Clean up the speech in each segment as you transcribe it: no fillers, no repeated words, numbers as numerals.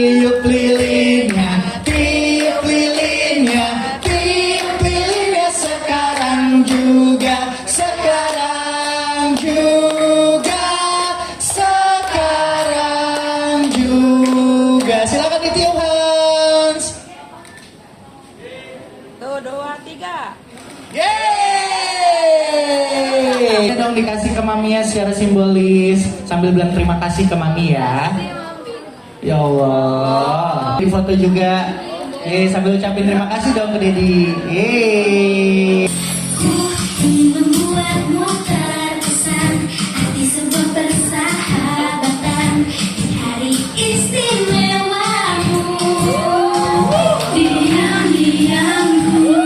Tiup lilinnya, tiup lilinnya, tiup lilinnya sekarang juga, sekarang juga, sekarang juga. Silakan ditiup Hans. Tuh, 2, 3. Yeay! Dong dikasih ke Mami ya secara simbolis sambil bilang terima kasih ke Mami ya. Ya Allah. Di foto juga. Sambil ucapin terima kasih dong ke Dedi. Membuatmu terkesan arti sebuah persahabatan di hari istimewamu. Diam-diamku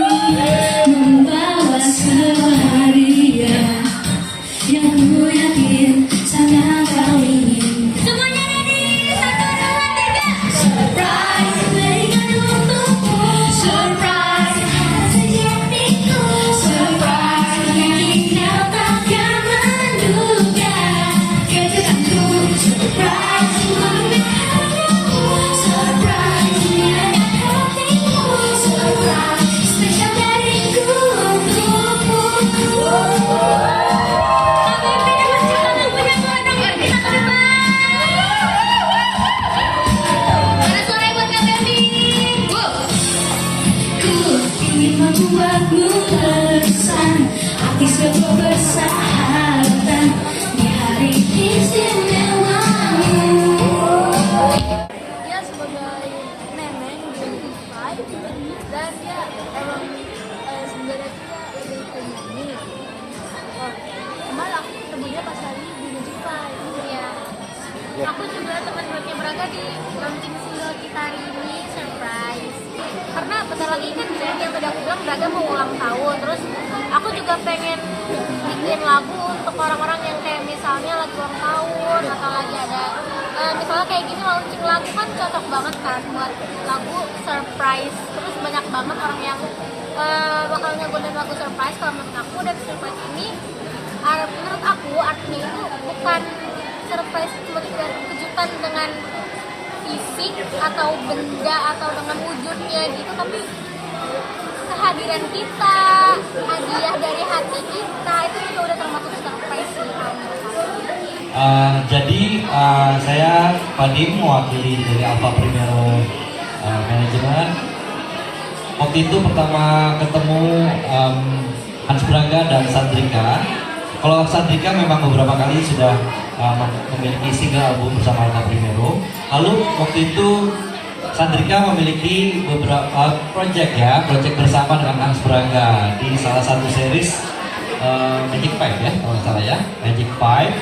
membawa sebuah hadiah yang ku yakin sangat kau ingin. Semuanya ready? 1, 2, 3. Surprise berikan untukmu. Surprise harus sejatiku. Surprise yang kau takkan menduga. Kejutanku. Surprise memberikanmu. Surprise menyenangkan hatimu. Surprise spesial dariku untukmu. Ingin membuatmu terkesan arti sebuah persahabatan di hari istimewamu. Dia sebagai nenek identify dan dia emang sebenarnya dia lebih penyanyi. Malah aku ketemu dia pas lagi di Musify. Iya. Aku juga teman baiknya Braga di launching single kita hari ini, surprise. Karena bentar lagi kan yang tadi aku bilang Braga mau ulang tahun. Terus aku juga pengen bikin lagu untuk orang-orang yang kayak misalnya lagi ulang tahun atau lagi ada misalnya kayak gini launching lagu kan cocok banget kan buat lagu surprise. Terus banyak banget orang yang bakal ngegunain lagu surprise kalau menurut aku. Dan surprise ini menurut aku artinya itu bukan surprise cuma sekedar kejutan dengan fisik atau benda atau dengan wujudnya gitu, tapi kehadiran kita, hadiah dari hati kita itu juga udah termasuk surprise sih. Jadi saya Padim mewakili dari Alpha Primero Manajemen. Waktu itu pertama ketemu Hans Braga dan Sandrika. Kalau Sandrika memang beberapa kali sudah memiliki single album bersama Alpha Primero. Lalu waktu itu Sandrika memiliki beberapa project bersama dengan Hans Braga di salah satu series Magic Five ya, kalau salah ya, Magic Five.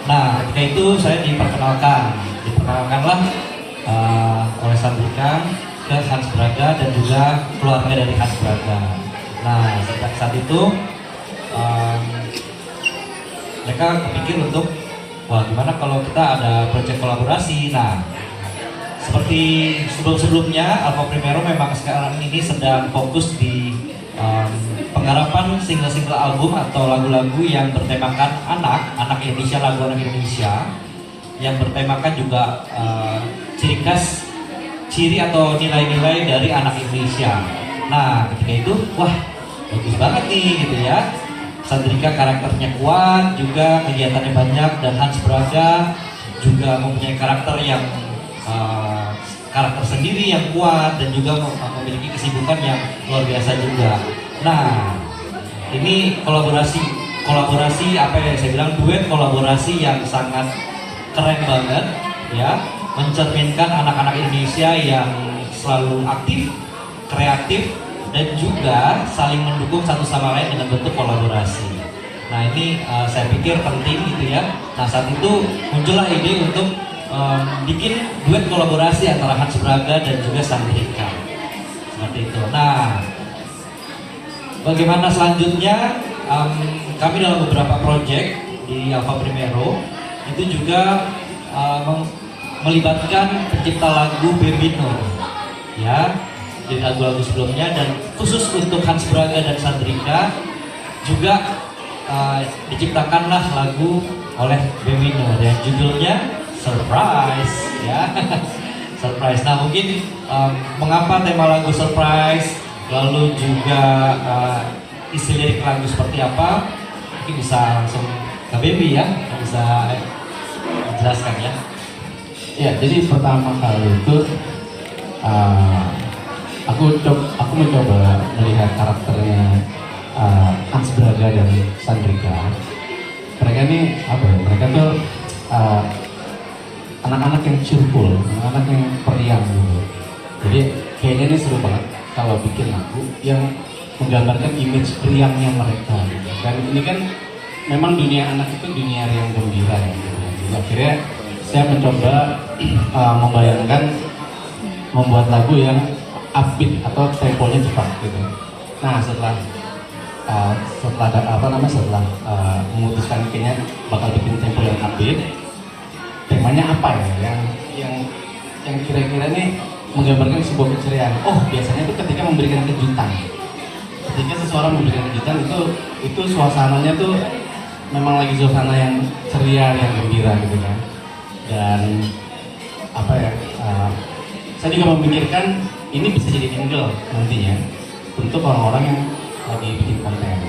Nah, ketika itu saya diperkenalkanlah oleh Sandrika ke Hans Braga dan juga keluarga dari Hans Braga. Nah, sejak saat itu mereka berpikir untuk gimana kalau kita ada proyek kolaborasi. Nah, seperti sebelumnya Alpha Primero memang sekarang ini sedang fokus di penggarapan single-single album atau lagu-lagu yang bertemakan anak Indonesia, lagu anak Indonesia yang bertemakan juga ciri atau nilai-nilai dari anak Indonesia. Nah, ketika itu bagus banget nih gitu ya. Sandrika karakternya kuat, juga kegiatannya banyak, dan Hans Braga juga mempunyai karakter yang karakter sendiri yang kuat dan juga memiliki kesibukan yang luar biasa juga. Nah, ini kolaborasi apa yang saya bilang, duet kolaborasi yang sangat keren banget ya, mencerminkan anak-anak Indonesia yang selalu aktif, kreatif, dan juga saling mendukung satu sama lain dengan bentuk kolaborasi. Nah, ini saya pikir penting gitu ya. Nah, saat itu muncullah ide untuk bikin duet kolaborasi antara Hans Braga dan juga Sandrika. Seperti itu. Nah, bagaimana selanjutnya? Kami dalam beberapa proyek di Alpha Primero itu juga melibatkan pencipta lagu Baby Nur ya, di lagu-lagu sebelumnya, dan khusus untuk Hans Braga dan Sandrika juga diciptakanlah lagu oleh Baby Nur yang judulnya Surprise ya. surprise. Nah mungkin mengapa tema lagu surprise, lalu juga isi lirik lagu seperti apa, mungkin bisa langsung ke Baby ya, bisa jelaskan ya. Ya, jadi pertama kali itu aku mencoba melihat karakternya Hans Braga dan Sandrika. Mereka ini apa ya? Mereka tuh anak-anak yang cheerful, anak-anak yang periang gitu. Jadi kayaknya ini seru banget kalau bikin lagu yang menggambarkan image periangnya mereka gitu. Dan ini kan memang dunia anak itu dunia yang gembira ya, gitu. Jadi akhirnya saya mencoba membayangkan membuat lagu yang upbeat atau temponya cepat gitu. Nah setelah memutuskan kayaknya bakal bikin tempo yang upbeat, temanya apa ya yang kira-kira nih menggambarkan sebuah keceriaan. Oh biasanya itu ketika memberikan kejutan, ketika seseorang memberikan kejutan itu suasananya tuh memang lagi suasana yang ceria, yang gembira gitu kan. Dan apa ya, saya juga memikirkan ini bisa jadi angle nantinya untuk orang-orang yang lagi bikin konten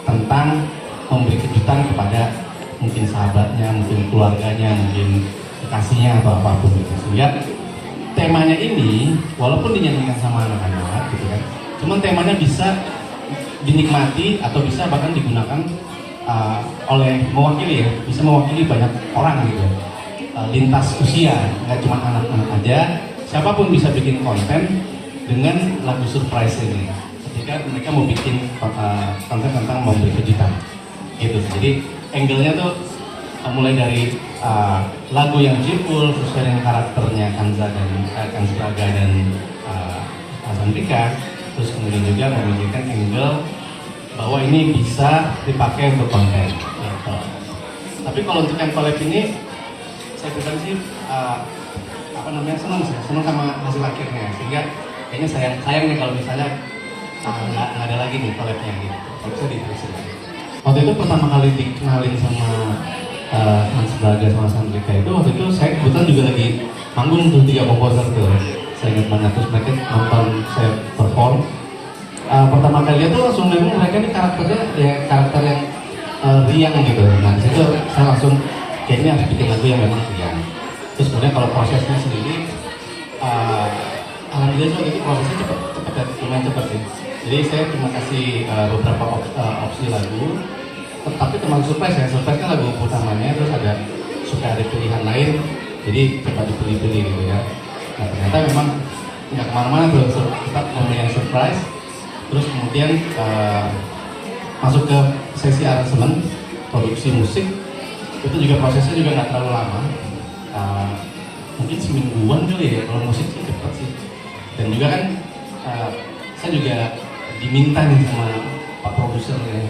tentang memberi kejutan kepada mungkin sahabatnya, mungkin keluarganya, mungkin kekasihnya atau apapun gitu. Sehingga temanya ini walaupun dinyanyikan sama anak-anak gitu kan, cuman temanya bisa dinikmati atau bisa bahkan digunakan oleh mewakili ya, bisa mewakili banyak orang gitu. Lintas usia, nggak cuma anak-anak aja, siapapun bisa bikin konten dengan lagu surprise ini ketika mereka mau bikin konten tentang memberi kejutan gitu. Jadi angle-nya tuh mulai dari lagu yang cheerful sesuai dengan karakternya Kanza dan Hans Braga dan Sandrika, terus kemudian juga memikirkan angle bahwa ini bisa dipakai untuk konten gitu. Tapi kalau untuk yang collab ini saya pribadi sih senang sama hasil akhirnya, sehingga kayaknya sayang nih kalau misalnya nggak ada lagi nih collabnya gitu. Kalau bisa diterusin. Waktu itu pertama kali dikenalin sama Hans Braga sama Sandrika itu, waktu itu saya kebetulan juga lagi manggung tuh 3 komposer tuh, saya ingat banget. Terus mereka nonton saya perform, pertama kali lihat tuh langsung memang mereka ini karakternya ya karakter yang riang gitu. Nah disitu saya langsung kayaknya harus bikin lagu yang memang riang. Terus kemudian kalau prosesnya sendiri, alhamdulillah waktu itu prosesnya cepet ya, lumayan cepet sih. Jadi saya cuma kasih beberapa opsi lagu, tapi termasuk surprise ya. Surprise kan lagu utamanya, terus suka ada pilihan lain, jadi coba dipilih-pilih gitu ya. Nah ternyata memang nggak kemana-mana tuh, kita memilih surprise. Terus kemudian masuk ke sesi aransemen, produksi musik, itu juga prosesnya juga nggak terlalu lama. Mungkin semingguan kali ya, kalau musik sih cepet sih. Dan juga kan saya juga diminta nih sama Pak Produser ya,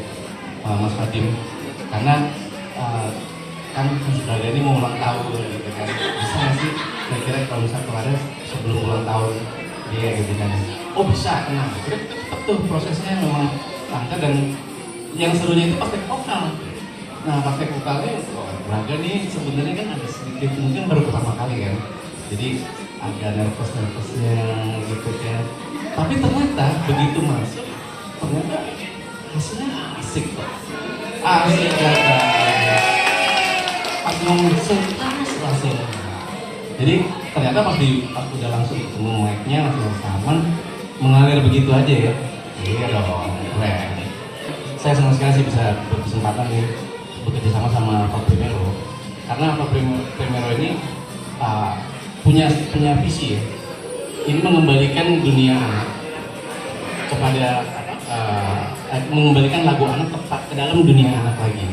Mas Fadim, karena kan Hans Braga ini mau ulang tahun gitu kan, bisa nggak sih kira-kira kalau misalnya kemarin sebelum ulang tahun dia gitu kan, oh bisa, nah kita cepet tuh prosesnya memang lancar. Dan yang serunya itu praktek vokal. Nah praktek vokalnya Braga nih sebenarnya kan ada sedikit, mungkin baru pertama kali kan, jadi agak nervous-nervousnya gitu kan. Tapi ternyata begitu masuk, ternyata hasilnya asik kok. Asik banget. Pas ngomong surprise langsung. Jadi ternyata pas udah langsung ketemu mic-nya, langsung rekaman, mengalir begitu aja ya. Iya dong, keren. Saya senang sekali sih bisa berkesempatan nih bekerja sama Pak Primero, karena Pak Primero ini punya visi ya. Ini mengembalikan dunia anak kepada mengembalikan lagu anak tepat ke dalam dunia anak lagi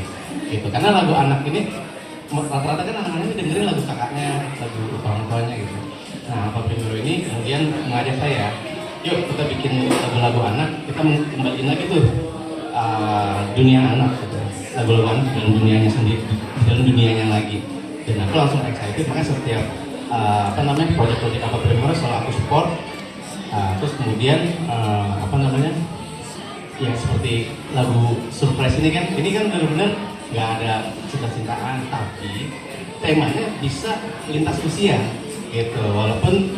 gitu. Karena lagu anak ini rata-rata kan anak-anaknya dengerin lagu kakaknya, lagu orang tuanya gitu. Nah Pak Primero ini kemudian mengajak saya, yuk kita bikin lagu-lagu anak, kita kembaliin lagi tuh dunia anak gitu. Lagu-lagu anak dalam dunianya sendiri, di dalam dunianya lagi. Dan aku langsung excited, makanya setiap proyek-proyek Pak Primero selalu aku support. Terus kemudian ya seperti lagu surprise ini kan benar-benar nggak ada cinta-cintaan, tapi temanya bisa lintas usia. gitu. Walaupun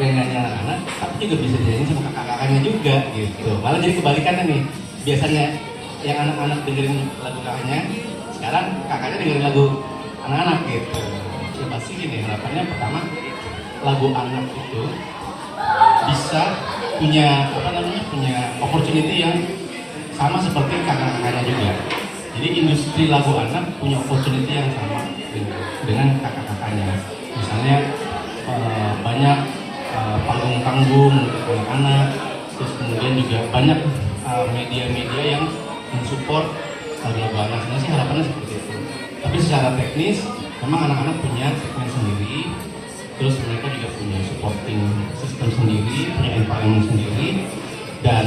yang nyanyi anak-anak, tapi juga bisa dinyanyi sama kakak-kakaknya juga gitu. Malah jadi kebalikannya nih. Biasanya yang anak-anak dengerin lagu kakaknya, sekarang kakaknya dengerin lagu anak-anak gitu. Ya pasti gini, harapannya pertama lagu anak itu bisa punya punya opportunity yang sama seperti kakak-kakaknya juga. Jadi industri lagu anak punya opportunity yang sama dengan kakak-kakaknya. Misalnya banyak panggung-panggung untuk anak-anak, terus kemudian juga banyak media-media yang mensupport lagu-lagu anak. Sebenarnya sih harapannya seperti itu. Tapi secara teknis memang anak-anak punya segmen sendiri, terus mereka juga punya supporting system sendiri, punya environment sendiri, dan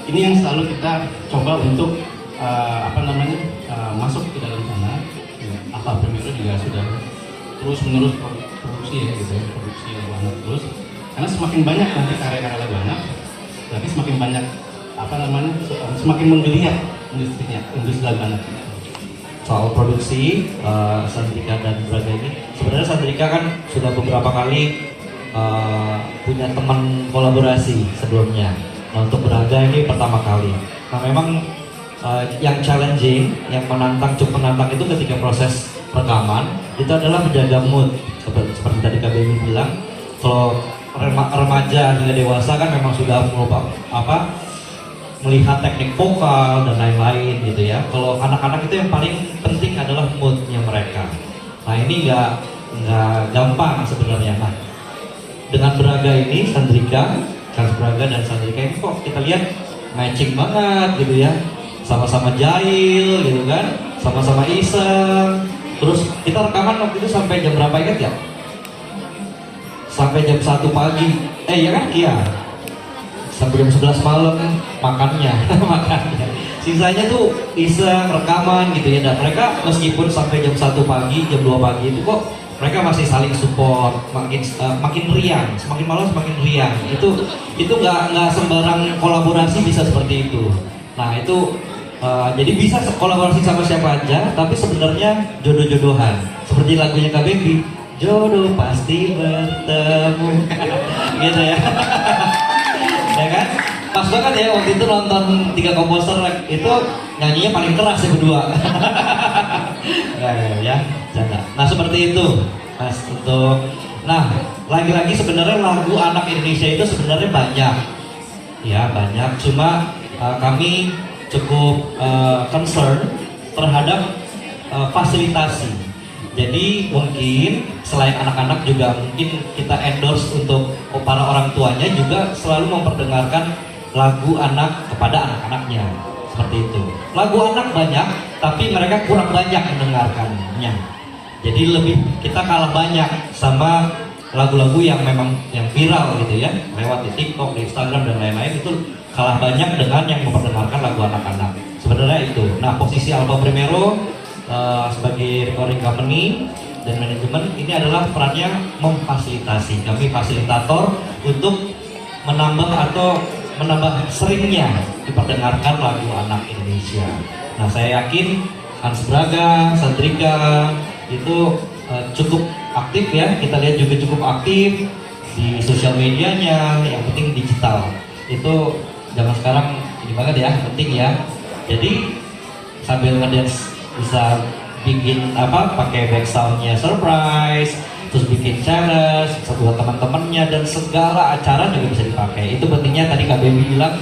ini yang selalu kita coba untuk masuk ke dalam sana. Alpha Primero juga sudah terus-menerus produksi ya gitu, produksi lagu anak terus, karena semakin banyak nanti karya-karya lagu anak, berarti semakin banyak semakin menggeliat industri lagu anak. Soal produksi Sandrika dan Braga ini, sebenarnya Sandrika kan sudah beberapa kali punya teman kolaborasi sebelumnya. Nah, untuk Braga ini pertama kali. Nah, memang yang challenging, yang cukup menantang itu ketika proses rekaman itu adalah menjaga mood. Seperti tadi Kak Baby bilang, kalau remaja hingga dewasa kan memang sudah melihat teknik vokal dan lain-lain gitu ya. Kalau anak-anak itu yang paling penting adalah moodnya mereka. Nah, ini nggak gampang sebenarnya. Nah, dengan Braga ini, Sandrika, Charles Braga dan Sandrika ini kok kita lihat matching banget gitu ya. Sama-sama jahil gitu kan, sama-sama iseng. Terus kita rekaman waktu itu sampai jam berapa ingat ya? Sampai jam 1 pagi. Ya kan? Iya. Sampai jam 11 malam makannya. Sisanya tuh iseng rekaman gitu ya. Dan mereka meskipun sampai jam 1 pagi, jam 2 pagi itu kok mereka masih saling support, makin riang, semakin malam semakin riang. Itu nggak sembarang kolaborasi bisa seperti itu. Nah, itu jadi bisa kolaborasi sama siapa aja, tapi sebenarnya jodoh-jodohan. Seperti lagunya Kak Baby, jodoh pasti bertemu. Gitu ya. Ya kan? Pas banget ya waktu itu nonton 3 komposer itu nyanyinya paling keras ya berdua. ya, janda. Nah, seperti itu, Mas. Lagi-lagi sebenarnya lagu anak Indonesia itu sebenarnya banyak. Ya, banyak. Cuma kami cukup concern terhadap fasilitasi. Jadi mungkin selain anak-anak juga mungkin kita endorse untuk para orang tuanya juga selalu memperdengarkan lagu anak kepada anak-anaknya. Seperti itu. Lagu anak banyak, tapi mereka kurang banyak mendengarkannya. Jadi kita kalah banyak sama lagu-lagu yang memang yang viral gitu ya, lewat di TikTok, di Instagram dan lain-lain, itu kalah banyak dengan yang memperdengarkan lagu anak-anak. Sebenarnya itu. Nah, posisi Alpha Primero sebagai recording company dan manajemen ini adalah perannya memfasilitasi. Kami fasilitator untuk menambah seringnya diperdengarkan lagu anak Indonesia. Nah, saya yakin Hans Braga, Sandrika itu cukup aktif ya. Kita lihat juga cukup aktif di sosial medianya, yang penting digital. Itu zaman sekarang ini banget ya, penting ya. Jadi sambil ngedance bisa bikin pakai back soundnya surprise, terus bikin challenge buat teman-temannya, dan segala acara juga bisa dipakai. Itu pentingnya tadi Kak Baby bilang,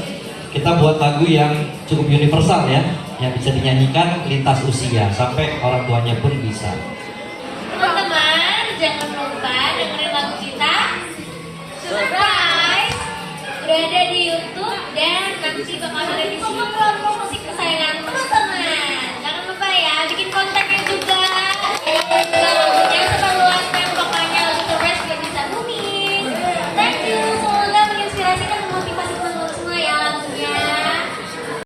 kita buat lagu yang cukup universal ya, yang bisa dinyanyikan lintas usia sampai orang tuanya pun bisa. Teman-teman, jangan lupa dengerin lagu kita Surprise. Udah ada di YouTube dan nanti bakal ada di sini.